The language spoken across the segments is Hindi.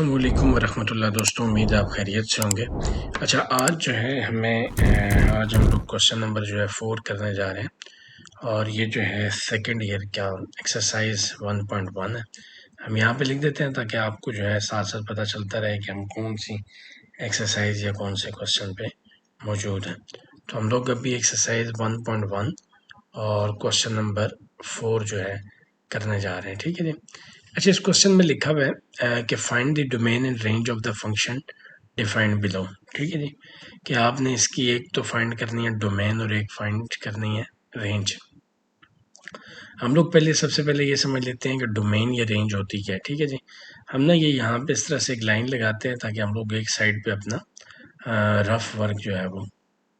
अस्सलाम वालेकुम वरहमतुल्लाह। दोस्तों, उम्मीद है आप खैरियत से होंगे। अच्छा, आज जो है आज हम लोग क्वेश्चन नंबर जो है 4 करने जा रहे हैं और ये जो है सेकंड ईयर का एक्सरसाइज 1.1 है। हम यहाँ पे लिख देते हैं ताकि आपको जो है साथ साथ पता चलता रहे कि हम कौन सी एक्सरसाइज या कौन से क्वेश्चन पे मौजूद हैं। तो हम लोग अभी एक्सरसाइज 1.1 और क्वेश्चन नंबर 4 जो है करने जा रहे हैं। ठीक है जी। अच्छा, इस क्वेश्चन में लिखा हुआ है कि find the domain and range of the function defined below. ठीक है जी, कि आपने इसकी एक तो फाइंड करनी है डोमेन और एक फाइंड करनी है रेंज। हम लोग पहले सबसे पहले ये समझ लेते हैं कि डोमेन या रेंज होती क्या है। ठीक है जी, हम ना ये यहाँ पे इस तरह से एक लाइन लगाते हैं ताकि हम लोग एक साइड पे अपना रफ वर्क जो है वो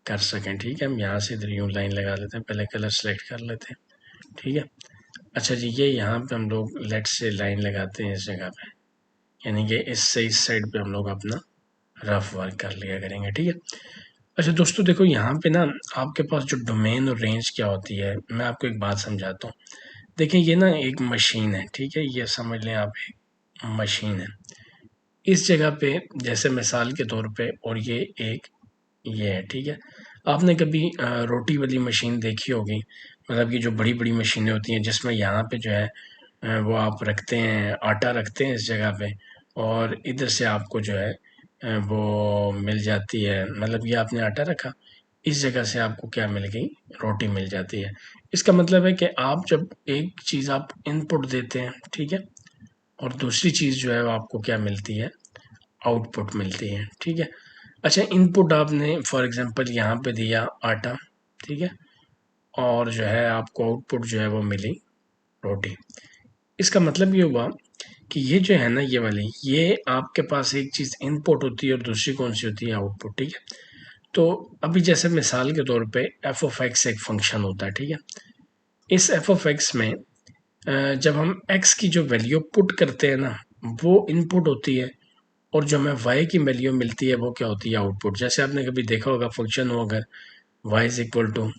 कर सकें। ठीक है, हम यहाँ से इधर यूँ लाइन लगा लेते हैं, पहले कलर सेलेक्ट कर लेते हैं। ठीक है, अच्छा जी, ये यहाँ पे हम लोग लेट से लाइन लगाते हैं इस जगह पे, यानी कि इससे इस साइड पे हम लोग अपना रफ वर्क कर लिया करेंगे। ठीक है। अच्छा दोस्तों, देखो यहाँ पे ना आपके पास जो डोमेन और रेंज क्या होती है, मैं आपको एक बात समझाता हूँ। देखिए, ये ना एक मशीन है। ठीक है, ये समझ लें आप, एक मशीन है। इस जगह पे जैसे मिसाल के तौर पे, और ये एक ये है। ठीक है, आपने कभी रोटी वाली मशीन देखी होगी, मतलब कि जो बड़ी बड़ी मशीनें होती हैं जिसमें यहाँ पे जो है वो आप रखते हैं, आटा रखते हैं इस जगह पे, और इधर से आपको जो है वो मिल जाती है। मतलब ये आपने आटा रखा, इस जगह से आपको क्या मिल गई, रोटी मिल जाती है। इसका मतलब है कि आप जब एक चीज़ आप इनपुट देते हैं, ठीक है, और दूसरी चीज़ जो है वो आपको क्या मिलती है, आउटपुट मिलती है। ठीक है। अच्छा, इनपुट आपने फॉर एग्जांपल यहाँ पे दिया आटा, ठीक है, और जो है आपको आउटपुट जो है वो मिली रोटी। इसका मतलब ये हुआ कि ये जो है ना, ये वाली, ये आपके पास एक चीज़ इनपुट होती है और दूसरी कौन सी होती है, आउटपुट। ठीक है, तो अभी जैसे मिसाल के तौर पे एफ ऑफ एक्स एक फंक्शन होता है। ठीक है, इस एफ ऑफ एक्स में जब हम एक्स की जो वैल्यू पुट करते हैं ना, वो इनपुट होती है, और जो हमें वाई की वैल्यू मिलती है वो क्या होती है, आउटपुट। जैसे आपने कभी देखा होगा फंक्शन हो अगर Y is equal to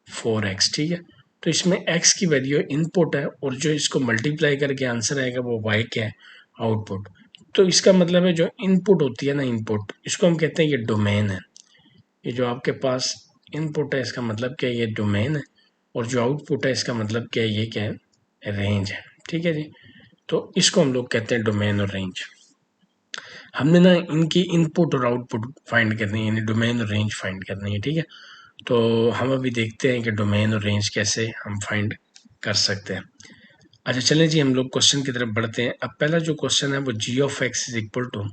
4x। ठीक है, तो इसमें x की वैल्यू इनपुट है और जो इसको मल्टीप्लाई करके आंसर आएगा वो y क्या है, आउटपुट। तो इसका मतलब है जो इनपुट होती है ना, इनपुट, इसको हम कहते हैं ये डोमेन है। ये जो आपके पास इनपुट है इसका मतलब क्या है, ये डोमेन है, और जो आउटपुट है इसका मतलब क्या है, ये क्या है, रेंज है। ठीक है जी, तो इसको हम लोग कहते हैं डोमेन और रेंज। हमने ना इनकी इनपुट और आउटपुट फाइंड करनी है, यानी डोमेन और रेंज फाइंड करनी है। ठीक है, तो हम अभी देखते हैं कि डोमेन और रेंज कैसे हम फाइंड कर सकते हैं। अच्छा चलें जी, हम लोग क्वेश्चन की तरफ बढ़ते हैं। अब पहला जो क्वेश्चन है वो g of x is equal to,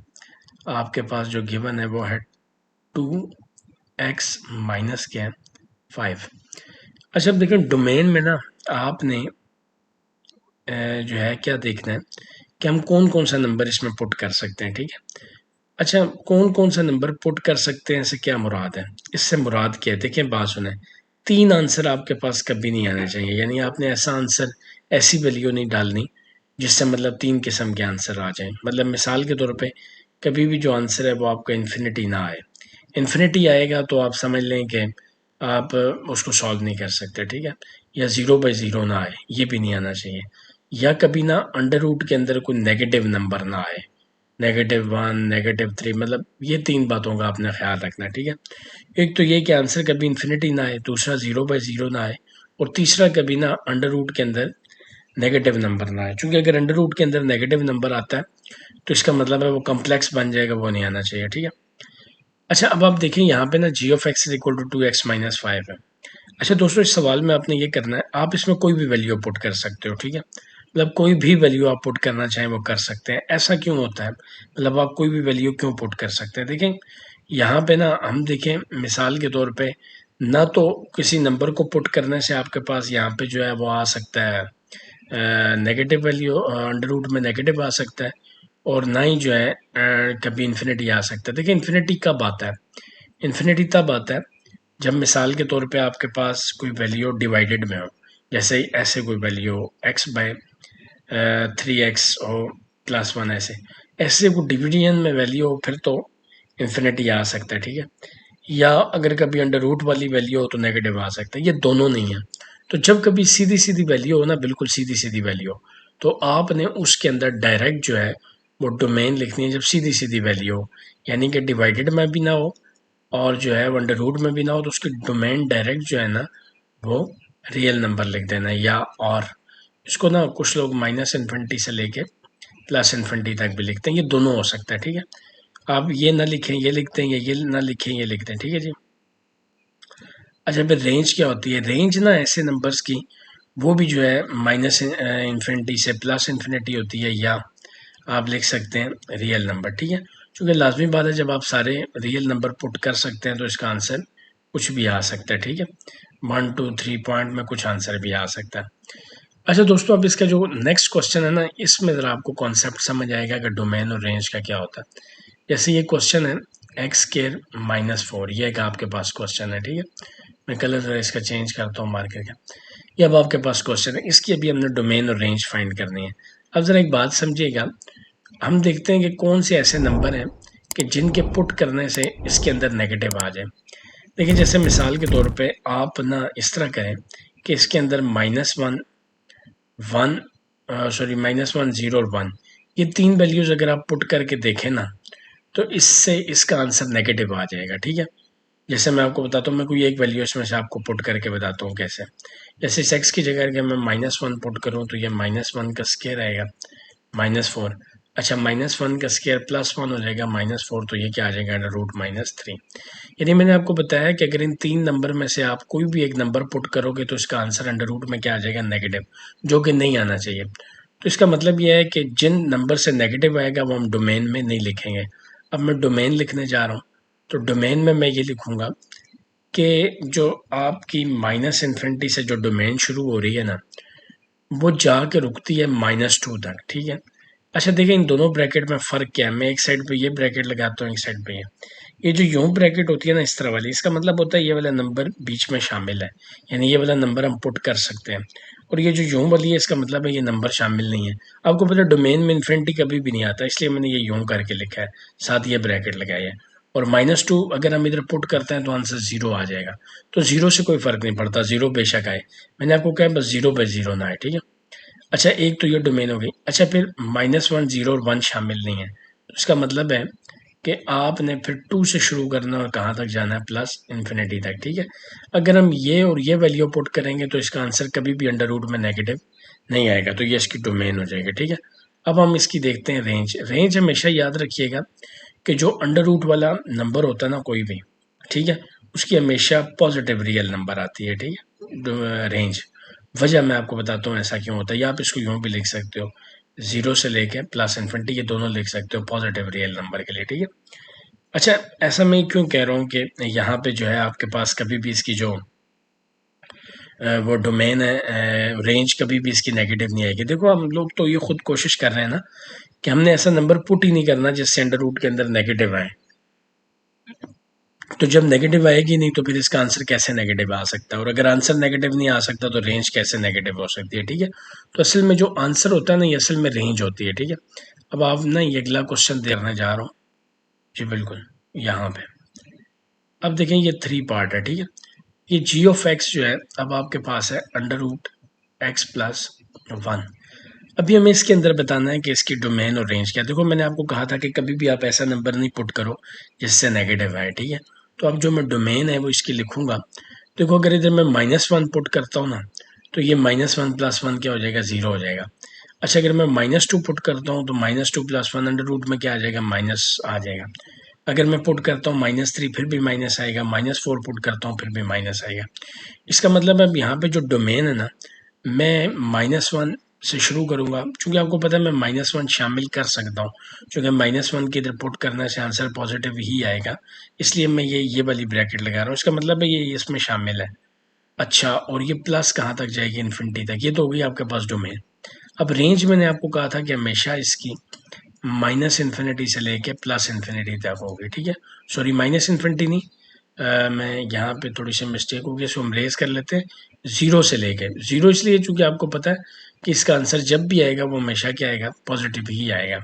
आपके पास जो गिवन है वो है 2x माइनस क्या है, 5। अच्छा, अब देखें डोमेन में ना आपने जो है क्या देखना है कि हम कौन कौन सा नंबर इसमें पुट कर सकते हैं। ठीक है, अच्छा, कौन कौन सा नंबर पुट कर सकते हैं, इससे क्या मुराद है, इससे मुराद क्या है, देखें बात सुने। 3 आंसर आपके पास कभी नहीं आने चाहिए, यानी आपने ऐसा आंसर, ऐसी वैल्यू नहीं डालनी जिससे मतलब 3 किस्म के आंसर आ जाएं। मतलब मिसाल के तौर पे कभी भी जो आंसर है वो आपका इन्फिनिटी ना आए। इन्फिनिटी आएगा तो आप समझ लें कि आप उसको सॉल्व नहीं कर सकते। ठीक है, या 0/0 ना आए, ये भी नहीं आना चाहिए। या कभी ना अंडर रूट के अंदर कोई नेगेटिव नंबर ना आए, -1, -3, मतलब ये 3 बातों का आपने ख्याल रखना है। ठीक है, एक तो ये कि आंसर कभी इन्फिनिटी ना आए, दूसरा 0/0 ना आए, और तीसरा कभी ना अंडर रूट के अंदर नेगेटिव नंबर ना आए। क्योंकि अगर अंडर रूट के अंदर नेगेटिव नंबर आता है तो इसका मतलब है वो कम्प्लेक्स बन जाएगा, वो नहीं आना चाहिए। ठीक है, अच्छा, अब आप देखें यहाँ पे ना g of x is equal to 2x minus 5 है। अच्छा दोस्तों, इस सवाल में आपने ये करना है, आप इसमें कोई भी वैल्यू पुट कर सकते हो। ठीक है, मतलब कोई भी वैल्यू आप पुट करना चाहें वो कर सकते हैं। ऐसा क्यों होता है, मतलब आप कोई भी वैल्यू क्यों पुट कर सकते हैं। देखें यहाँ पे ना हम देखें मिसाल के तौर पे, ना तो किसी नंबर को पुट करने से आपके पास यहाँ पे जो है वो आ सकता है नेगेटिव वैल्यू, अंडर रूट में नेगेटिव आ सकता है, और ना ही जो है कभी इन्फिनिटी आ सकता है। देखिए इन्फिनिटी कब आता है, इन्फिनिटी तब आता है जब मिसाल के तौर पे आपके पास कोई वैल्यू डिवाइडेड में हो, जैसे ऐसे कोई वैल्यू x/3x हो +1, ऐसे ऐसे को डिवीजन में वैल्यू हो, फिर तो इन्फिनिटी आ सकता है। ठीक है, या अगर कभी अंडर रूट वाली वैल्यू हो तो नेगेटिव आ सकता है, ये दोनों नहीं है। तो जब कभी सीधी सीधी वैल्यू हो ना, बिल्कुल सीधी सीधी वैल्यू हो, तो आपने उसके अंदर डायरेक्ट जो है वो डोमेन लिखनी है जब सीधी सीधी वैल्यू हो, यानी कि डिवाइडेड में भी ना हो और जो है अंडर रूट में भी ना हो, तो उसकी डोमेन डायरेक्ट जो है ना वो रियल नंबर लिख देना है। या और इसको ना कुछ लोग माइनस इन्फिनिटी से लेके प्लस इन्फिनिटी तक भी लिखते हैं, ये दोनों हो सकता है। ठीक है, आप ये ना लिखें ये लिखते हैं, ये ना लिखें ये लिखते हैं। ठीक है जी। अच्छा, फिर रेंज क्या होती है? रेंज ना ऐसे नंबर्स की वो भी जो है माइनस इन्फिनिटी से प्लस इन्फिनिटी होती है, या आप लिख सकते हैं रियल नंबर। ठीक है, क्योंकि लाजमी बात है जब आप सारे रियल नंबर पुट कर सकते हैं तो इसका आंसर कुछ भी आ सकता है। ठीक है, 1 2 3 पॉइंट में कुछ आंसर भी आ सकता है। अच्छा दोस्तों, अब इसका जो नेक्स्ट क्वेश्चन है ना, इसमें ज़रा आपको कॉन्सेप्ट समझ आएगा कि डोमेन और रेंज का क्या होता है। जैसे ये क्वेश्चन है एक्स स्केयर -4, ये एक आपके पास क्वेश्चन है। ठीक है, मैं कलर ज़रा इसका चेंज करता हूँ मार्कर का। ये अब आपके पास क्वेश्चन है, इसकी अभी हमने डोमेन और रेंज फाइंड करनी है। अब ज़रा एक बात समझिएगा, हम देखते हैं कि कौन से ऐसे नंबर हैं कि जिनके पुट करने से इसके अंदर नेगेटिव आ जाए। देखिए, जैसे मिसाल के तौर पे आप ना इस तरह करें कि इसके अंदर -1 0 और 1, ये तीन वैल्यूज़ अगर आप पुट करके देखें ना, तो इससे इसका आंसर नेगेटिव आ जाएगा। ठीक है, जैसे मैं आपको बताता हूँ, मैं कोई एक वैल्यू इसमें से आपको पुट करके बताता हूँ कैसे। जैसे इस एक्स की जगह अगर मैं -1 पुट करूँ तो ये -1 का स्क्वायर आएगा -4। अच्छा, -1 का स्क्वायर +1 हो जाएगा -4, तो ये क्या आ जाएगा √-3। यानी मैंने आपको बताया कि अगर इन तीन नंबर में से आप कोई भी एक नंबर पुट करोगे तो इसका आंसर अंडर रूट में क्या आ जाएगा, नेगेटिव, जो कि नहीं आना चाहिए। तो इसका मतलब यह है कि जिन नंबर से नेगेटिव आएगा वो हम डोमेन में नहीं लिखेंगे। अब मैं डोमेन लिखने जा रहा हूँ, तो डोमेन में मैं ये लिखूंगा कि जो आपकी माइनस इन्फिनिटी से जो डोमेन शुरू हो रही है ना, वो जाके रुकती है -2 तक। ठीक है, अच्छा देखिए, इन दोनों ब्रैकेट में फ़र्क क्या है। मैं एक साइड पे ये ब्रैकेट लगाता हूँ, एक साइड पे ये जो यूं ब्रैकेट होती है ना इस तरह वाली, इसका मतलब होता है ये वाला नंबर बीच में शामिल है, यानी ये वाला नंबर हम पुट कर सकते हैं। और ये जो यूं वाली है, इसका मतलब है ये नंबर शामिल नहीं है। आपको पता है डोमेन में इन्फिनिटी कभी भी नहीं आता, इसलिए मैंने ये यूं करके लिखा है, साथ ये ब्रैकेट लगाई है। और -2 अगर हम इधर पुट करते हैं तो आंसर 0 आ जाएगा। तो 0 से कोई फ़र्क नहीं पड़ता, 0 बेशक आए, मैंने आपको कहा बस 0 पे 0 ना आए। ठीक है, अच्छा एक तो ये डोमेन हो गई। अच्छा, फिर -1 0 और 1 शामिल नहीं है, तो इसका मतलब है कि आपने फिर 2 से शुरू करना और कहाँ तक जाना है, प्लस इन्फिनिटी तक। ठीक है, अगर हम ये और ये वैल्यू पुट करेंगे तो इसका आंसर कभी भी अंडर रूट में नेगेटिव नहीं आएगा, तो ये इसकी डोमेन हो जाएगी। ठीक है, अब हम इसकी देखते हैं रेंज। रेंज हमेशा याद रखिएगा कि जो अंडर रूट वाला नंबर होता है ना कोई भी, ठीक है, उसकी हमेशा पॉजिटिव रियल नंबर आती है। ठीक है, रेंज, वजह मैं आपको बताता हूँ ऐसा क्यों होता है, या आप इसको यूँ भी लिख सकते हो, 0 से लेके प्लस इन्फिनिटी, ये दोनों लिख सकते हो पॉजिटिव रियल नंबर के लिए। ठीक है, अच्छा ऐसा मैं क्यों कह रहा हूँ कि यहाँ पे जो है आपके पास कभी भी इसकी जो वो डोमेन है, रेंज कभी भी इसकी नेगेटिव नहीं आएगी। देखो, हम लोग तो ये खुद कोशिश कर रहे हैं ना कि हमने ऐसा नंबर पुट ही नहीं करना जिससे अंडर रूट के अंदर नेगेटिव आए। तो जब नेगेटिव आएगी नहीं तो फिर इसका आंसर कैसे नेगेटिव आ सकता है, और अगर आंसर नेगेटिव नहीं आ सकता तो रेंज कैसे नेगेटिव हो सकती है। ठीक है, तो असल में जो आंसर होता है ना, ये असल में रेंज होती है। ठीक है, अब आप ना ये अगला क्वेश्चन देखने जा रहा हूँ जी, बिल्कुल यहाँ पे। अब देखें, ये 3 पार्ट है। ठीक है, ये जी ऑफ एक्स जो है अब आपके पास है √x+1। अभी हमें इसके अंदर बताना है कि इसकी डोमेन और रेंज क्या है। देखो, मैंने आपको कहा था कि कभी भी आप ऐसा नंबर नहीं पुट करो जिससे नेगेटिव आए। ठीक है, तो अब जो मैं डोमेन है वो इसकी लिखूंगा। देखो, अगर इधर मैं -1 पुट करता हूँ ना, तो ये -1 + 1 क्या हो जाएगा, 0 हो जाएगा। अच्छा, अगर मैं -2 पुट करता हूँ तो -2 + 1 अंडर रूट में क्या आ जाएगा, माइनस आ जाएगा। अगर मैं पुट करता हूँ -3, फिर भी माइनस आएगा। -4 पुट करता हूँ, फिर भी माइनस आएगा। इसका मतलब अब यहाँ पे जो डोमेन है ना, मैं -1 से शुरू करूँगा, चूँकि आपको पता है मैं -1 शामिल कर सकता हूँ, चूँकि -1 की इधर पुट करने से आंसर पॉजिटिव ही आएगा, इसलिए मैं ये वाली ब्रैकेट लगा रहा हूँ। इसका मतलब है ये इसमें शामिल है। अच्छा, और ये प्लस कहाँ तक जाएगी, इन्फिनिटी तक। ये तो हो गई आपके पास डोमेन। अब रेंज मैंने आपको कहा था कि हमेशा इसकी माइनस इन्फिनिटी से लेके प्लस इन्फिनिटी तक होगी। ठीक है, सॉरी माइनस इन्फिनिटी नहीं, मैं यहाँ पे थोड़ी सी मिस्टेक हो गई, इसको हम रेज कर लेते हैं 0 से लेके। 0 इसलिए चूँकि आपको पता है कि इसका आंसर जब भी आएगा वो हमेशा क्या आएगा, पॉजिटिव ही आएगा।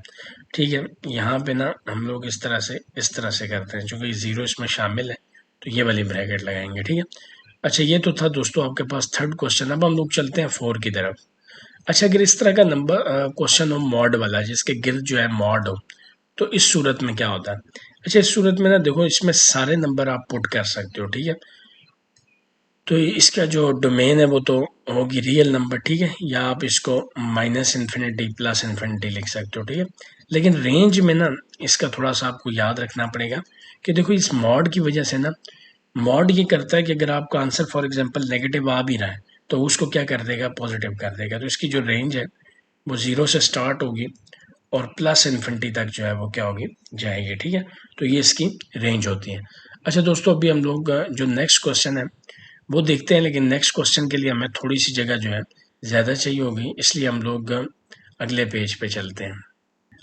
ठीक है, यहाँ पे ना हम लोग इस तरह से करते हैं, चूँकि 0 इसमें शामिल है तो ये वाली ब्रैकेट लगाएंगे। ठीक है, अच्छा ये तो था दोस्तों आपके पास थर्ड क्वेश्चन। अब हम लोग चलते हैं 4 की तरफ। अच्छा, अगर इस तरह का नंबर क्वेश्चन हो मॉड वाला, जिसके गिर्द जो है मॉड हो, तो इस सूरत में क्या होता है? अच्छा, इस सूरत में ना देखो, इसमें सारे नंबर आप पुट कर सकते हो, ठीक है। तो इसका जो डोमेन है वो तो होगी रियल नंबर, ठीक है, या आप इसको माइनस इन्फिनिटी प्लस इन्फिनिटी लिख सकते हो, ठीक है। लेकिन रेंज में ना इसका थोड़ा सा आपको याद रखना पड़ेगा कि देखो, इस मॉड की वजह से ना, मॉड ये करता है कि अगर आपका आंसर फॉर एग्जांपल नेगेटिव आ भी रहा है, तो उसको क्या कर देगा, पॉजिटिव कर देगा। तो इसकी जो रेंज है वो ज़ीरो से स्टार्ट होगी और प्लस इन्फिनिटी तक जो है वो क्या होगी, जाएगी, ठीक है। तो ये इसकी रेंज होती है। अच्छा दोस्तों, अभी हम लोग जो नेक्स्ट क्वेश्चन है वो देखते हैं, लेकिन नेक्स्ट क्वेश्चन के लिए हमें थोड़ी सी जगह जो है ज़्यादा चाहिए होगी, इसलिए हम लोग अगले पेज पे चलते हैं।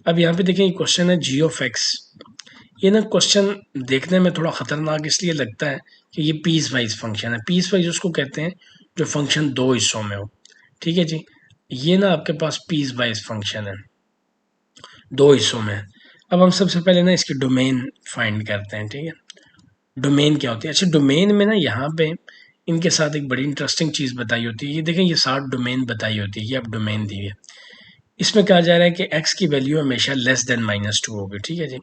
अब यहाँ पे देखें, क्वेश्चन है जी ऑफ एक्स। ये ना क्वेश्चन देखने में थोड़ा खतरनाक इसलिए लगता है कि ये पीस वाइज फंक्शन है। पीस वाइज उसको कहते हैं जो फंक्शन दो हिस्सों में हो, ठीक है जी। ये ना आपके पास पीस वाइज फंक्शन है, दो हिस्सों में है। अब हम सबसे पहले ना इसकी डोमेन फाइंड करते हैं, ठीक है। डोमेन क्या होती है? अच्छा, डोमेन में ना यहाँ पे इनके साथ एक बड़ी इंटरेस्टिंग चीज़ बताई होती है। ये देखें, ये 60 डोमेन बताई होती है, ये अब डोमेन दी है। इसमें कहा जा रहा है कि x की वैल्यू हमेशा लेस देन -2 होगी, ठीक है जी।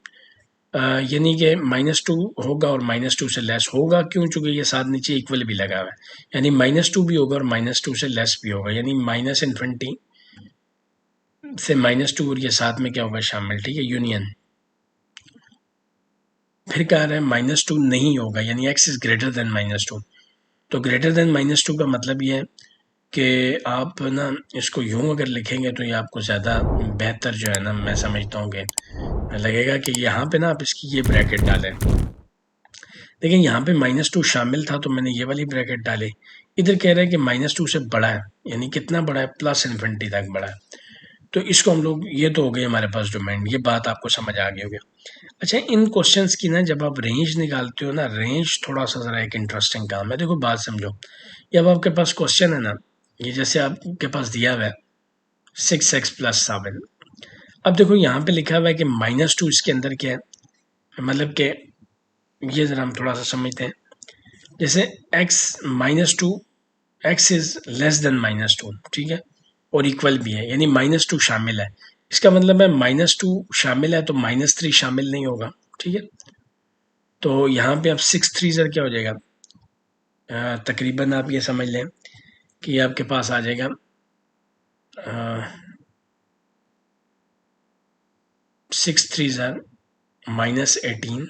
यानी कि -2 होगा और -2 से लेस होगा, क्यों? चूंकि ये साथ नीचे इक्वल भी लगा हुआ है, यानी -2 भी होगा और -2 से लेस भी होगा, यानी माइनस इन्फिनिटी से -2 और ये साथ में क्या होगा, शामिल, ठीक है, यूनियन। फिर कह रहा है -2 नहीं होगा, यानी x इज ग्रेटर देन -2। तो ग्रेटर देन -2 का मतलब ये है कि आप ना इसको यूं अगर लिखेंगे तो ये आपको ज़्यादा बेहतर जो है ना, मैं समझता हूँ कि लगेगा कि यहाँ पे ना आप इसकी ये ब्रैकेट डालें। लेकिन यहाँ पे -2 शामिल था तो मैंने ये वाली ब्रैकेट डाली। इधर कह रहा है कि -2 से बड़ा है, यानी कितना बड़ा है, प्लस इन्फिनिटी तक बड़ा है। तो इसको हम लोग, ये तो हो गई हमारे पास डोमेन, ये बात आपको समझ आ गई होगी। अच्छा, इन क्वेश्चंस की ना जब आप रेंज निकालते हो ना, रेंज थोड़ा सा ज़रा एक इंटरेस्टिंग काम है। देखो बात समझो, ये अब आपके पास क्वेश्चन है ना, ये जैसे आपके पास दिया हुआ है 6x + 7। अब देखो यहाँ पे लिखा हुआ है कि -2 इसके अंदर क्या है, मतलब कि ये ज़रा हम थोड़ा सा समझते हैं। जैसे -2, x इज लेस देन -2, ठीक है, और इक्वल भी है, यानी -2 शामिल है। इसका मतलब है -2 शामिल है तो -3 शामिल नहीं होगा, ठीक है। तो यहाँ पे अब 6 3 सर क्या हो जाएगा, तकरीबन आप ये समझ लें कि आपके पास आ जाएगा 6 3 सर -18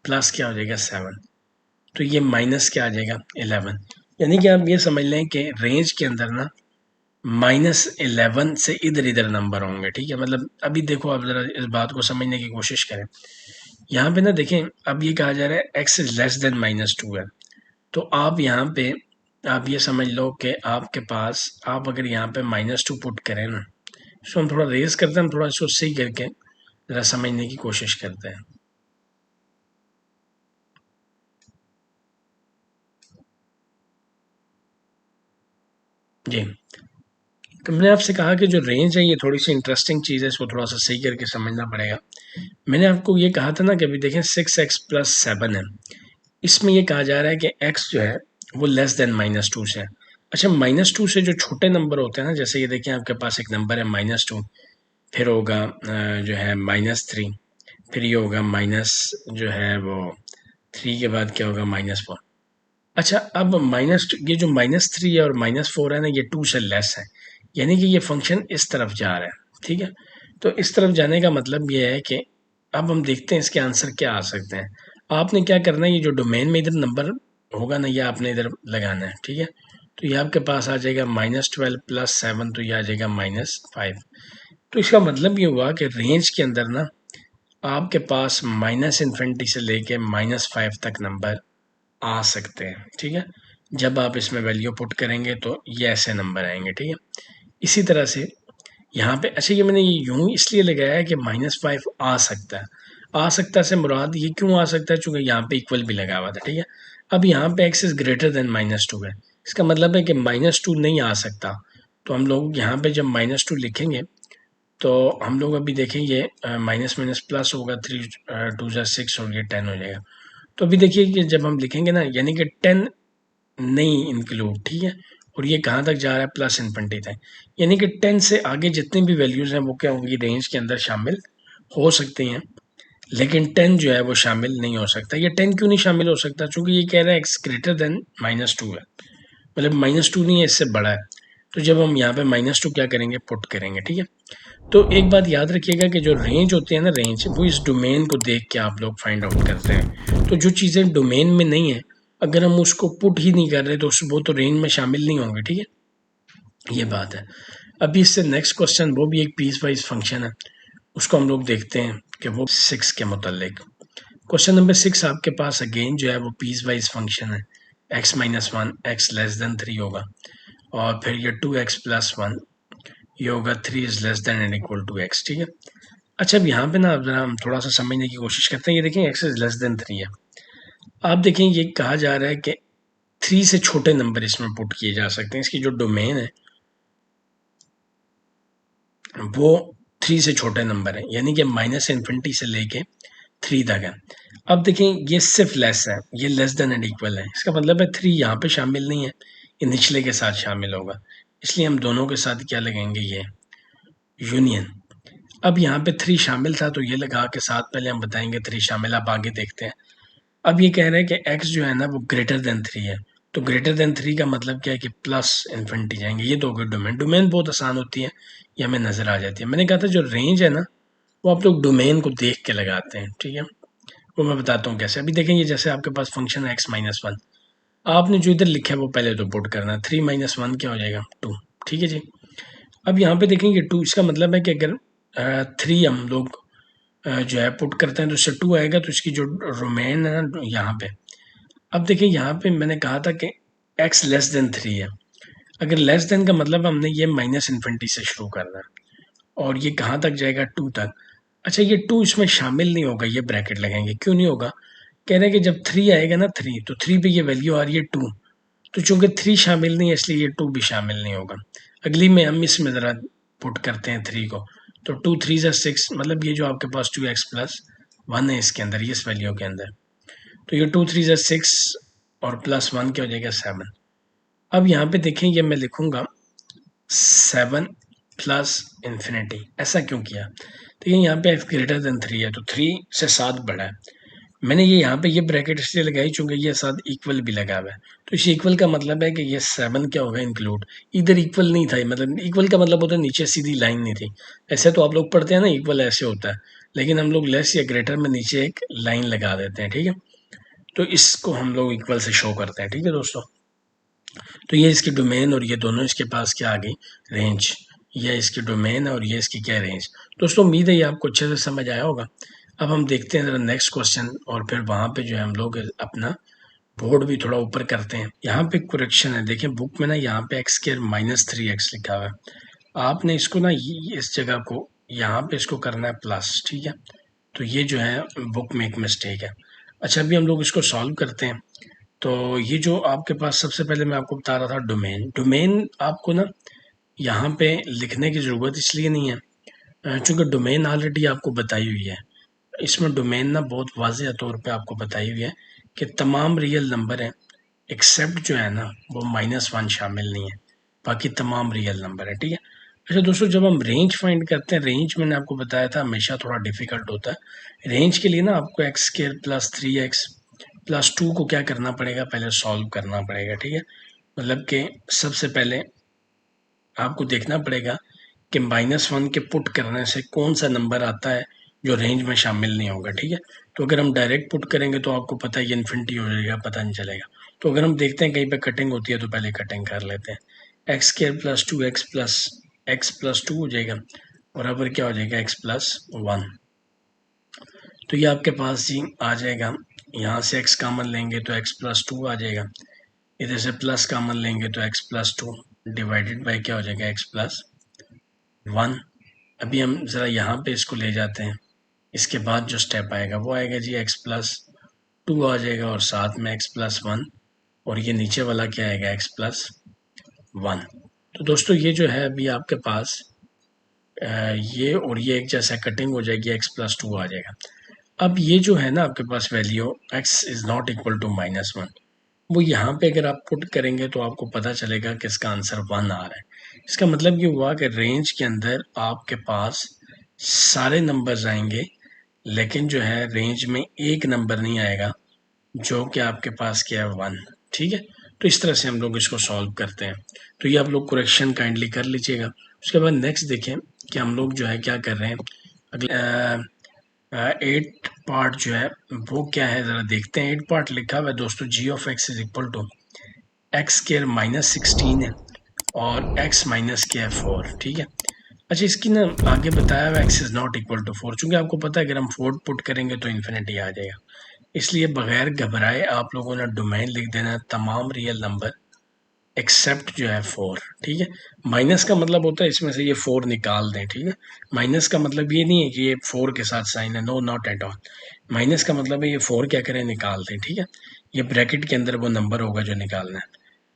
प्लस क्या हो जाएगा 7, तो ये माइनस क्या आ जाएगा 11। यानी कि आप ये समझ लें कि रेंज के अंदर ना -11 से इधर इधर नंबर होंगे, ठीक है। मतलब अभी देखो, आप ज़रा इस बात को समझने की कोशिश करें। यहाँ पे ना देखें, अब ये कहा जा रहा है x इज लेस देन -2 है, तो आप यहाँ पे आप ये समझ लो कि आपके पास, आप अगर यहाँ पे -2 पुट करें ना, इसको हम थोड़ा रेज करते हैं, हम थोड़ा इसको सही करके ज़रा समझने की कोशिश करते हैं जी। तो मैंने आपसे कहा कि जो रेंज है ये थोड़ी सी इंटरेस्टिंग चीज़ है, इसको थोड़ा सा सही करके समझना पड़ेगा। मैंने आपको ये कहा था ना कि अभी देखें 6x + 7 है, इसमें ये कहा जा रहा है कि x जो है वो लेस देन -2 से है। अच्छा, -2 से जो छोटे नंबर होते हैं ना, जैसे ये देखिए आपके पास एक नंबर है -2, फिर होगा जो है -3, फिर ये होगा माइनस जो है वो 3 के बाद क्या होगा, -4। अच्छा, अब ये जो -3 है और -4 है ना, ये 2 से लेस है, यानी कि ये फंक्शन इस तरफ जा रहा है, ठीक है। तो इस तरफ जाने का मतलब ये है कि अब हम देखते हैं इसके आंसर क्या आ सकते हैं। आपने क्या करना है, ये जो डोमेन में इधर नंबर होगा ना, ये आपने इधर लगाना है, ठीक है। तो ये आपके पास आ जाएगा -12 + 7, तो ये आ जाएगा -5। तो इसका मतलब ये हुआ कि रेंज के अंदर ना आपके पास माइनस इन्फिनिटी से लेके -5 तक नंबर आ सकते हैं, ठीक है। जब आप इसमें वैल्यू पुट करेंगे तो ये ऐसे नंबर आएंगे, ठीक है। इसी तरह से यहाँ पे, अच्छा ये मैंने ये यूं इसलिए लगाया है कि -5 आ सकता है। आ सकता से मुराद ये क्यों आ सकता है, चूंकि यहाँ पे इक्वल भी लगा हुआ था, ठीक है। अब यहाँ पे x इज ग्रेटर देन -2 है, इसका मतलब है कि -2 नहीं आ सकता। तो हम लोग यहाँ पे जब -2 लिखेंगे तो हम लोग अभी देखेंगे माइनस माइनस प्लस होगा, 3 2 जा 6 और ये 10 हो जाएगा। तो अभी देखिए कि जब हम लिखेंगे ना, यानी कि 10 नहीं इंक्लूड, ठीक है, और ये कहाँ तक जा रहा है, प्लस इन्फिनिटी तक। यानी कि 10 से आगे जितनी भी वैल्यूज़ हैं वो क्या होंगी, रेंज के अंदर शामिल हो सकती हैं, लेकिन 10 जो है वो शामिल नहीं हो सकता। ये 10 क्यों नहीं शामिल हो सकता, चूँकि ये कह रहा है एक्स ग्रेटर देन -2 है, मतलब -2 नहीं है, इससे बड़ा है। तो जब हम यहाँ पे -2 क्या करेंगे, पुट करेंगे, ठीक है। तो एक बात याद रखिएगा कि जो रेंज होती है ना, रेंज वो इस डोमेन को देख के आप लोग फाइंड आउट करते हैं। तो जो चीज़ें डोमेन में नहीं है, अगर हम उसको पुट ही नहीं कर रहे तो वो तो रेंज में शामिल नहीं होंगे, ठीक है, ये बात है। अभी इससे नेक्स्ट क्वेश्चन, वो भी एक पीस वाइज फंक्शन है, उसको हम लोग देखते हैं कि वो 6 के मुतालिक। क्वेश्चन नंबर 6 आपके पास अगेन जो है वो पीस वाइज फंक्शन है, x-1 x लेस देन 3 होगा, और फिर ये 2x+1 ये होगा 3 is less than and equal to x, ठीक है। अच्छा, अब यहाँ पे ना जरा हम थोड़ा सा समझने की कोशिश करते हैं। ये देखें x इज लेस देन 3 है, आप देखें ये कहा जा रहा है कि 3 से छोटे नंबर इसमें पुट किए जा सकते हैं। इसकी जो डोमेन है वो 3 से छोटे नंबर है, यानी कि -इन्फिनिटी से लेके 3 तक है। अब देखें ये सिर्फ लेस है, ये लेस देन एंड इक्वल है, इसका मतलब है 3 यहाँ पे शामिल नहीं है, ये निचले के साथ शामिल होगा, इसलिए हम दोनों के साथ क्या लगेंगे, ये यूनियन। अब यहाँ पे 3 शामिल था तो ये लगा के साथ पहले हम बताएंगे 3 शामिल, आप आगे देखते हैं। अब ये कह रहे हैं कि x जो है ना वो ग्रेटर देन 3 है, तो ग्रेटर देन 3 का मतलब क्या है कि प्लस इन्फिनिटी जाएंगे। ये दो डोमेन, डोमेन बहुत आसान होती है, ये हमें नज़र आ जाती है। मैंने कहा था जो रेंज है ना वो आप लोग डोमेन को देख के लगाते हैं, ठीक है, वो मैं बताता हूँ कैसे। अभी देखें ये जैसे आपके पास फंक्शन है x-1, आपने जो इधर लिखा है वो पहले तो पुट करना है, 3 - 1 क्या हो जाएगा, 2, ठीक है जी। अब यहाँ पे देखेंगे 2, इसका मतलब है कि अगर 3 हम लोग जो है पुट करते हैं तो इससे 2 आएगा, तो इसकी जो डोमेन है ना यहाँ पे, अब देखिए यहाँ पे मैंने कहा था कि x लेस देन 3 है, अगर लेस देन का मतलब हमने ये माइनस इन्फिनिटी से शुरू करना है और ये कहाँ तक जाएगा, 2 तक। अच्छा, ये 2 इसमें शामिल नहीं होगा, ये ब्रैकेट लगाएंगे, क्यों नहीं होगा, कह रहे हैं कि जब 3 आएगा ना, 3 तो 3 पे ये वैल्यू आ रही है 2, तो चूंकि 3 शामिल नहीं है इसलिए ये 2 भी शामिल नहीं होगा। अगली में हम इसमें ज़रा पुट करते हैं 3 को, तो 2 3 ज़ा 6, मतलब ये जो आपके पास 2x+1 है इसके अंदर, ये इस वैल्यू के अंदर, तो ये 2 3 ज़ा 6 और +1 क्या हो जाएगा, 7। अब यहाँ पे देखें ये मैं लिखूंगा 7 प्लस इन्फिनिटी, ऐसा क्यों किया, तो ये यहाँ पे f ग्रेटर देन 3 है, तो 3 से 7 बड़ा है। मैंने ये यहाँ पे ये ब्रैकेट इसलिए लगाई चूंकि ये साथ इक्वल भी लगा हुआ है, तो इस इक्वल का मतलब है कि ये 7 क्या होगा, इंक्लूड। इधर इक्वल नहीं था, मतलब इक्वल का मतलब होता है नीचे सीधी लाइन नहीं थी, ऐसे तो आप लोग पढ़ते हैं ना इक्वल ऐसे होता है, लेकिन हम लोग लेस या ग्रेटर में नीचे एक लाइन लगा देते हैं, ठीक है, तो इसको हम लोग इक्वल से शो करते हैं, ठीक है दोस्तों। तो ये इसकी डोमेन और ये दोनों इसके पास क्या आ गई, रेंज, ये इसकी डोमेन है और ये इसकी क्या रेंज। दोस्तों उम्मीद है ये आपको अच्छे से समझ आया होगा। अब हम देखते हैं ज़रा नेक्स्ट क्वेश्चन, और फिर वहाँ पे जो है हम लोग अपना बोर्ड भी थोड़ा ऊपर करते हैं। यहाँ पे करेक्शन है, देखें बुक में ना यहाँ पे x² -3x लिखा हुआ है, आपने इसको ना इस जगह को यहाँ पे इसको करना है प्लस, ठीक है, तो ये जो है बुक में एक मिस्टेक है। अच्छा, अभी हम लोग इसको सॉल्व करते हैं। तो ये जो आपके पास सबसे पहले मैं आपको बता रहा था डोमेन, डोमेन आपको ना यहाँ पे लिखने की ज़रूरत इसलिए नहीं है चूँकि डोमेन ऑलरेडी आपको बताई हुई है। इसमें डोमेन ना बहुत वाज़ेह तौर पे आपको बताई हुई है कि तमाम रियल नंबर हैं, एक्सेप्ट जो है ना वो -1 शामिल नहीं है, बाकी तमाम रियल नंबर है, ठीक है। अच्छा दोस्तों, जब हम रेंज फाइंड करते हैं, रेंज मैंने आपको बताया था हमेशा थोड़ा डिफ़िकल्ट होता है। रेंज के लिए ना आपको x² +3x +2 को क्या करना पड़ेगा, पहले सॉल्व करना पड़ेगा, ठीक है। मतलब कि सबसे पहले आपको देखना पड़ेगा कि -1 के पुट करने से कौन सा नंबर आता है जो रेंज में शामिल नहीं होगा, ठीक है। तो अगर हम डायरेक्ट पुट करेंगे तो आपको पता है ये इन्फिनिटी हो जाएगा, पता नहीं चलेगा। तो अगर हम देखते हैं कहीं पे कटिंग होती है तो पहले कटिंग कर लेते हैं, x² +2x +2 हो जाएगा, बराबर क्या हो जाएगा, x+1। तो ये आपके पास जी आ जाएगा, यहाँ से x कॉमन लेंगे तो x+2 आ जाएगा, इधर से प्लस कॉमन लेंगे तो x+2 डिवाइडेड बाय क्या हो जाएगा, x+1। अभी हम ज़रा यहाँ पे इसको ले जाते हैं, इसके बाद जो स्टेप आएगा वो आएगा जी x+2 आ जाएगा और साथ में x+1, और ये नीचे वाला क्या आएगा, x+1। तो दोस्तों ये जो है अभी आपके पास ये और ये एक जैसा कटिंग हो जाएगी, x+2 आ जाएगा। अब ये जो है ना आपके पास value x is not equal to -1, वो यहाँ पे अगर आप पुट करेंगे तो आपको पता चलेगा कि इसका आंसर 1 आ रहा है। इसका मतलब ये हुआ कि रेंज के अंदर आपके पास सारे नंबर्स आएंगे, लेकिन जो है रेंज में एक नंबर नहीं आएगा जो कि आपके पास क्या है 1। ठीक है, तो इस तरह से हम लोग इसको सॉल्व करते हैं। तो ये आप लोग करेक्शन काइंडली कर लीजिएगा। उसके बाद नेक्स्ट देखें कि हम लोग जो है क्या कर रहे हैं। अगले 8 पार्ट जो है वो क्या है ज़रा देखते हैं। 8 पार्ट लिखा हुआ है दोस्तों, g of x is equal to x square -16 है और एक्स माइनस क्या है 4। ठीक है, अच्छा इसकी ना आगे बताया हुआ x is not equal to 4, चूंकि आपको पता है अगर हम 4 पुट करेंगे तो इन्फिनिटी आ जाएगा, इसलिए बगैर घबराए आप लोगों ने डोमेन लिख देना है तमाम रियल नंबर एक्सेप्ट जो है 4। ठीक है, माइनस का मतलब होता है इसमें से ये 4 निकाल दें। ठीक है, माइनस का मतलब ये नहीं है कि ये 4 के साथ साइन है, no not at all. Minus का मतलब है ये 4 क्या करें, निकाल दें। ठीक है, ये ब्रैकेट के अंदर वो नंबर होगा जो निकालना है।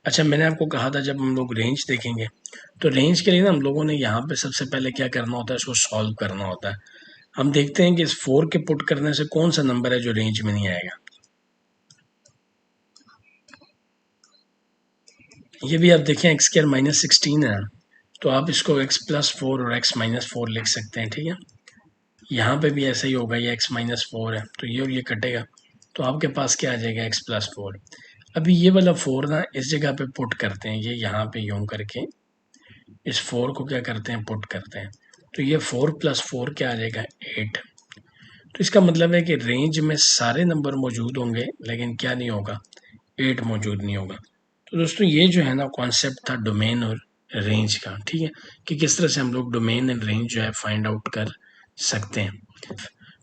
अच्छा मैंने आपको कहा था जब हम लोग रेंज देखेंगे तो रेंज के लिए ना हम लोगों ने यहाँ पे सबसे पहले क्या करना होता है, इसको सॉल्व करना होता है। हम देखते हैं कि इस 4 के पुट करने से कौन सा नंबर है जो रेंज में नहीं आएगा। ये भी आप देखें एक्स स्क्वायर -16 है, तो आप इसको x+4 और x-4 लिख सकते हैं। ठीक है, यहाँ पे भी ऐसा ही होगा, ये x-4 है तो ये और ये कटेगा, तो आपके पास क्या आ जाएगा x+4। अभी ये वाला 4 ना इस जगह पे पुट करते हैं, ये यहाँ पे यूं करके इस 4 को क्या करते हैं, पुट करते हैं, तो ये 4 + 4 क्या आ जाएगा 8। तो इसका मतलब है कि रेंज में सारे नंबर मौजूद होंगे लेकिन क्या नहीं होगा, 8 मौजूद नहीं होगा। तो दोस्तों ये जो है ना कॉन्सेप्ट था डोमेन और रेंज का। ठीक है, कि किस तरह से हम लोग डोमेन एंड रेंज जो है फाइंड आउट कर सकते हैं।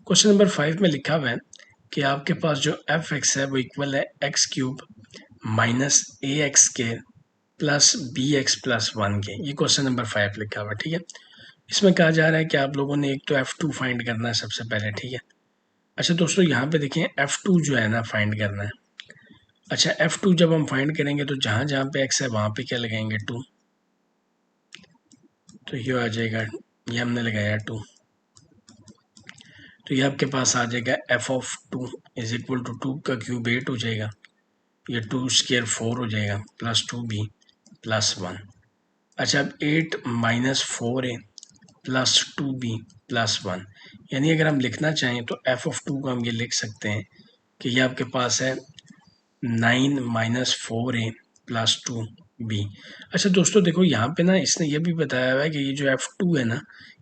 क्वेश्चन नंबर 5 में लिखा हुआ है कि आपके पास जो एफ एक्स है वो इक्वल है x³ - ax² प्लस bx+1 के। ये क्वेश्चन नंबर 5 लिखा हुआ है। ठीक है, इसमें कहा जा रहा है कि आप लोगों ने एक तो f2 फाइंड करना है सबसे पहले। ठीक है, अच्छा दोस्तों यहाँ पे देखें f2 जो है ना फाइंड करना है। अच्छा f2 जब हम फाइंड करेंगे तो जहाँ जहाँ पे x है वहाँ पे क्या लगाएंगे 2, तो ये आ जाएगा, ये हमने लगाया 2, तो ये आपके पास आ जाएगा f(2) इज इक्वल टू 2 का क्यूब 8 हो जाएगा, ये 2 स्क्वायर 4 हो जाएगा प्लस 2b प्लस 1। अच्छा अब 8 - 4a प्लस 2b प्लस 1, यानी अगर हम लिखना चाहें तो f(2) को हम ये लिख सकते हैं कि ये आपके पास है 9 - 4a प्लस 2b। अच्छा दोस्तों देखो यहाँ पे ना इसने ये भी बताया हुआ है कि ये जो f2 है ना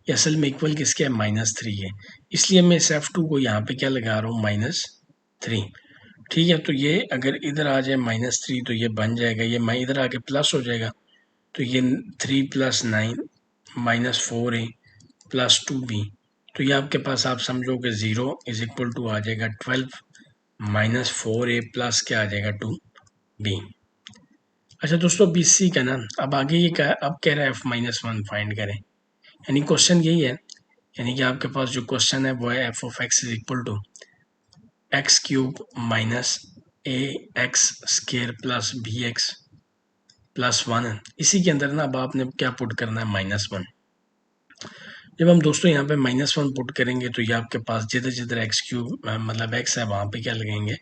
ये असल में इक्वल किसके है, -3 है, इसलिए मैं इस f2 को यहाँ पे क्या लगा रहा हूँ, -3। ठीक है, तो ये अगर इधर आ जाए -3 तो ये बन जाएगा, ये इधर आके प्लस हो जाएगा, तो ये 3 + 9 - 4a प्लस 2b, तो ये आपके पास आप समझोगे 0 इज इक्वल टू आ जाएगा 12 - 4a प्लस क्या आ जाएगा 2b। अच्छा दोस्तों अब इसी का ना अब आगे ये क्या अब कह रहा है f-1 फाइंड करें, यानी क्वेश्चन यही है, यानी कि आपके पास जो क्वेश्चन है वो है f(x) is equal to x³ - ax² plus bx plus 1। इसी के अंदर ना अब आपने क्या पुट करना है, -1। जब हम दोस्तों यहाँ पे -1 पुट करेंगे तो ये आपके पास जिधर जिधर x³ मतलब x है वहाँ पे क्या लगाएंगे,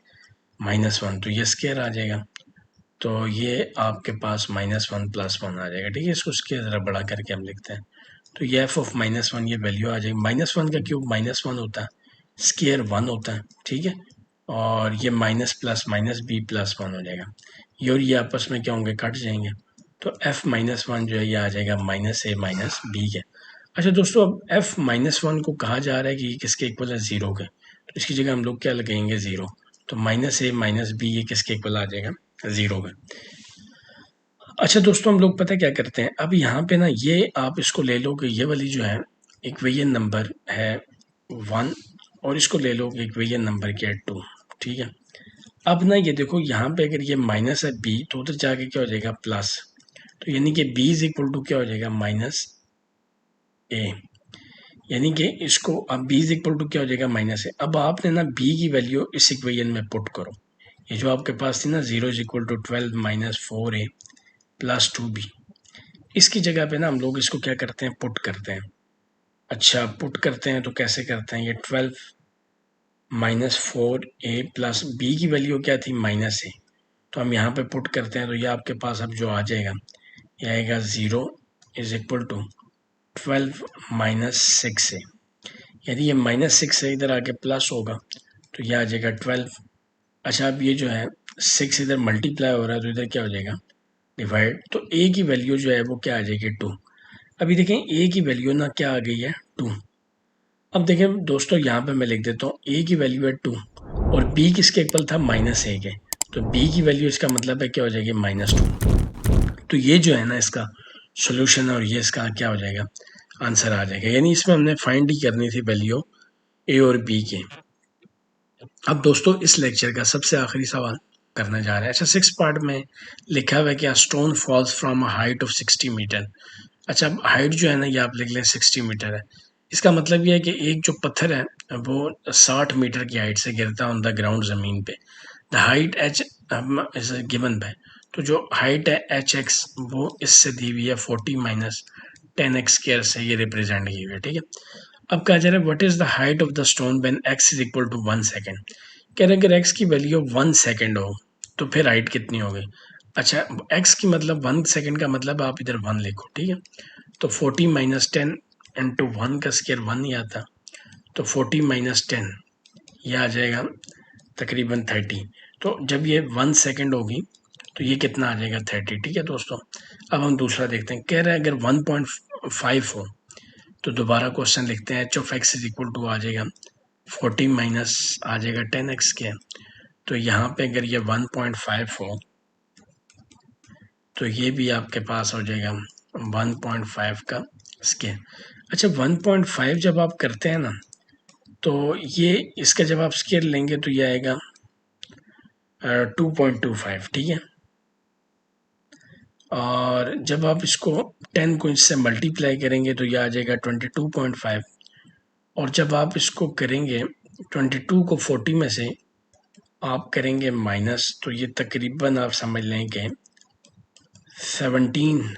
-1, तो ये स्केयर आ जाएगा, तो ये आपके पास -1 प्लस 1 आ जाएगा। ठीक है, इसको स्केयर ज़रा बड़ा करके हम लिखते हैं, तो ये f(-1) ये वैल्यू आ जाएगी, -1 का क्यूब -1 होता है, स्केयर 1 होता है। ठीक है, और ये minus plus minus b plus 1 हो जाएगा, ये और ये आपस में क्या होंगे, कट जाएंगे, तो f-1 जो है ये आ जाएगा -a - b के। अच्छा दोस्तों अब f-1 को कहा जा रहा है कि ये किसके इक्वल है, 0 के, तो इसकी जगह हम लोग क्या लगाएंगे 0, तो -a - b ये किसके इक्वल आ जाएगा, 0 के। अच्छा दोस्तों हम लोग पता क्या करते हैं, अब यहाँ पे ना ये आप इसको ले लो कि ये वाली जो है इक्वेशन नंबर है 1 और इसको ले लो कि इक्वेशन नंबर क्या है 2। ठीक है, अब ना ये देखो यहाँ पे अगर ये माइनस है b तो उधर जाके क्या हो जाएगा प्लस, तो यानी कि b इज इक्वल टू क्या हो जाएगा -a, यानी कि इसको अब b इज इक्वल टू क्या हो जाएगा -a। अब आपने ना b की वैल्यू इस इक्वेशन में पुट करो, ये जो आपके पास थी ना 0 is equal to 12 - 4a plus 2b, इसकी जगह पे ना हम लोग इसको क्या करते हैं, पुट करते हैं। अच्छा पुट करते हैं तो कैसे करते हैं, ये 12 - 4a प्लस b की वैल्यू क्या थी, -a, तो हम यहाँ पे पुट करते हैं, तो ये आपके पास अब जो आ जाएगा, ये आएगा 0 इज इक्वल टू 12 माइनस 6 है। यदि ये -6 से इधर आके प्लस होगा तो ये आ जाएगा 12। अच्छा, अब ये जो है 6 इधर मल्टीप्लाई हो रहा है तो इधर क्या हो जाएगा, डिवाइड। तो ए की वैल्यू जो है वो क्या आ जाएगी, 2। अभी देखें ए की वैल्यू ना क्या आ गई है, 2। अब देखें दोस्तों, यहाँ पे मैं लिख देता हूँ ए की वैल्यू है 2 और बी किसके इक्वल था, -1 के। तो बी की वैल्यू इसका मतलब है क्या हो जाएगी, -2। तो ये जो है ना इसका सोल्यूशन है और ये इसका क्या हो जाएगा, आंसर आ जाएगा। यानी इसमें हमने फाइंड ही करनी थी वैल्यू ए और बी की। अब दोस्तों इस लेक्चर का सबसे आखिरी सवाल करने जा रहे हैं। अच्छा, 6 पार्ट में लिखा हुआ है कि stone falls from a height of 60 metre. अच्छा, अब हाइट जो है ना ये आप लिख लें 60 मीटर है। इसका मतलब ये है कि एक जो पत्थर है वो 60 मीटर की हाइट से गिरता है ऑन द ग्राउंड, ज़मीन पे। The height H is given by, तो जो हाइट है एच एक्स वो इससे दी हुई है 40 माइनस 10x स्क्वायर से ये रिप्रेजेंट की हुई है, ठीक है। अब कहा जा रहा है what is the height of the stone when x is equal to 1 second. कह रहे हैं अगर x की वैल्यू 1 सेकेंड हो तो फिर हाइट कितनी होगी। अच्छा, x की मतलब 1 सेकेंड का मतलब आप इधर 1 लिखो, ठीक है। तो 40 माइनस 10 इंटू 1 का स्क्वायर 1 ही आता, तो 40 माइनस 10 ये आ जाएगा तकरीबन 30। तो जब ये 1 सेकेंड होगी तो ये कितना आ जाएगा, 30, ठीक है दोस्तों। अब हम दूसरा देखते हैं, कह रहे हैं अगर 1.5 हो तो दोबारा क्वेश्चन लिखते हैं, h of x is equal to आ जाएगा 40 माइनस आ जाएगा 10x के। तो यहाँ पे अगर ये 1.5 हो तो ये भी आपके पास हो जाएगा 1.5 का स्केयर। अच्छा, 1.5 जब आप करते हैं ना तो ये इसका जब आप स्केयर लेंगे तो ये आएगा 2.25, ठीक है। और जब आप इसको 10 को इससे मल्टीप्लाई करेंगे तो ये आ जाएगा 22.5। और जब आप इसको करेंगे 22 को 40 में से आप करेंगे माइनस, तो ये तकरीबन आप समझ लें कि 17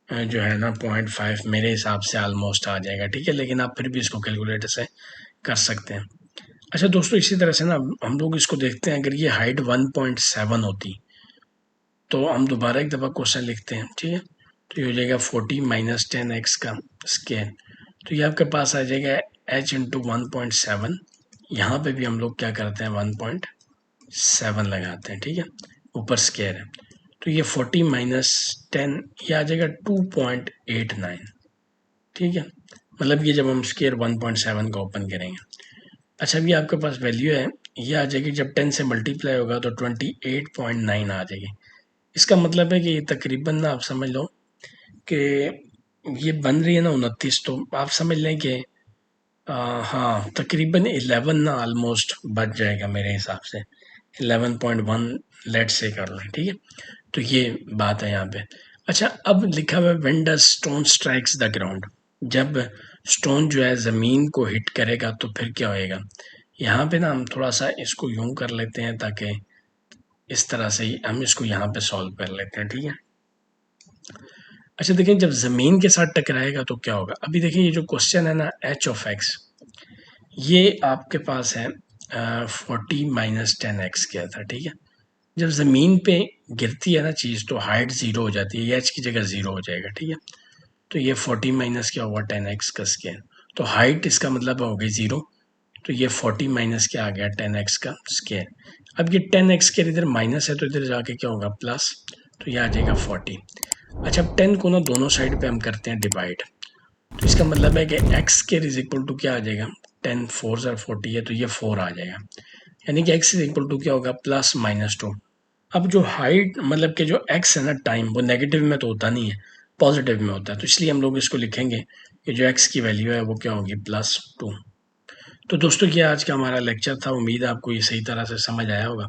जो है ना 0.5 मेरे हिसाब से ऑलमोस्ट आ जाएगा, ठीक है। लेकिन आप फिर भी इसको कैलकुलेटर से कर सकते हैं। अच्छा दोस्तों, इसी तरह से ना हम लोग इसको देखते हैं, अगर ये हाइट 1.7 होती तो हम दोबारा एक दफ़ा क्वेश्चन लिखते हैं, ठीक है। तो ये हो जाएगा 40 माइनस 10x का स्केयर। तो ये आपके पास आ जाएगा h इंटू 1.7। यहाँ पे भी हम लोग क्या करते हैं, 1.7 लगाते हैं, ठीक है, ऊपर स्केयर है। तो ये 40 माइनस 10 ये आ जाएगा 2.89, ठीक है। मतलब ये जब हम स्केयर 1.7 का ओपन करेंगे। अच्छा, अभी आपके पास वैल्यू है, ये आ जाएगी जब 10 से मल्टीप्लाई होगा तो 28.9 आ जाएगी। इसका मतलब है कि ये तकरीबन ना आप समझ लो कि ये बन रही है ना 29, तो आप समझ लें कि हाँ तकरीबन 11 ना ऑलमोस्ट बच जाएगा मेरे हिसाब से, 11.1 लेट से कर लें, ठीक है। तो ये बात है यहाँ पे। अच्छा, अब लिखा हुआ है when does stone strikes the ground, जब स्टोन जो है ज़मीन को हिट करेगा तो फिर क्या होएगा। यहाँ पे ना हम थोड़ा सा इसको यूं कर लेते हैं ताकि इस तरह से ही हम इसको यहाँ पे सॉल्व कर लेते हैं, ठीक है। अच्छा देखिए, जब ज़मीन के साथ टकराएगा तो क्या होगा। अभी देखिए ये जो क्वेश्चन है ना एच ऑफ एक्स, ये आपके पास है 40 माइनस 10x किया था, ठीक है। जब ज़मीन पे गिरती है ना चीज़ तो हाइट 0 हो जाती है, ये h की जगह 0 हो जाएगा, ठीक है। तो ये 40 माइनस क्या हुआ 10x का स्क्वायर, तो हाइट इसका मतलब हो गई 0। तो ये 40 माइनस क्या आ गया 10x का स्क्वायर। अब ये 10x स्क्वायर इधर माइनस है तो इधर जाके क्या होगा प्लस, तो ये आ जाएगा 40। अच्छा, अब 10 को ना दोनों साइड पे हम करते हैं डिवाइड, तो इसका मतलब है कि x square is equal to क्या आ जाएगा, 10 4 ज़र 40 है तो ये 4 आ जाएगा। यानी कि एक्स इज इक्वल टू क्या होगा, +-2। अब जो हाइट मतलब कि जो एक्स है ना टाइम, वो नेगेटिव में तो होता नहीं है, पॉजिटिव में होता है। तो इसलिए हम लोग इसको लिखेंगे कि जो एक्स की वैल्यू है वो क्या होगी, +2। तो दोस्तों ये आज का हमारा लेक्चर था, उम्मीद है आपको ये सही तरह से समझ आया होगा।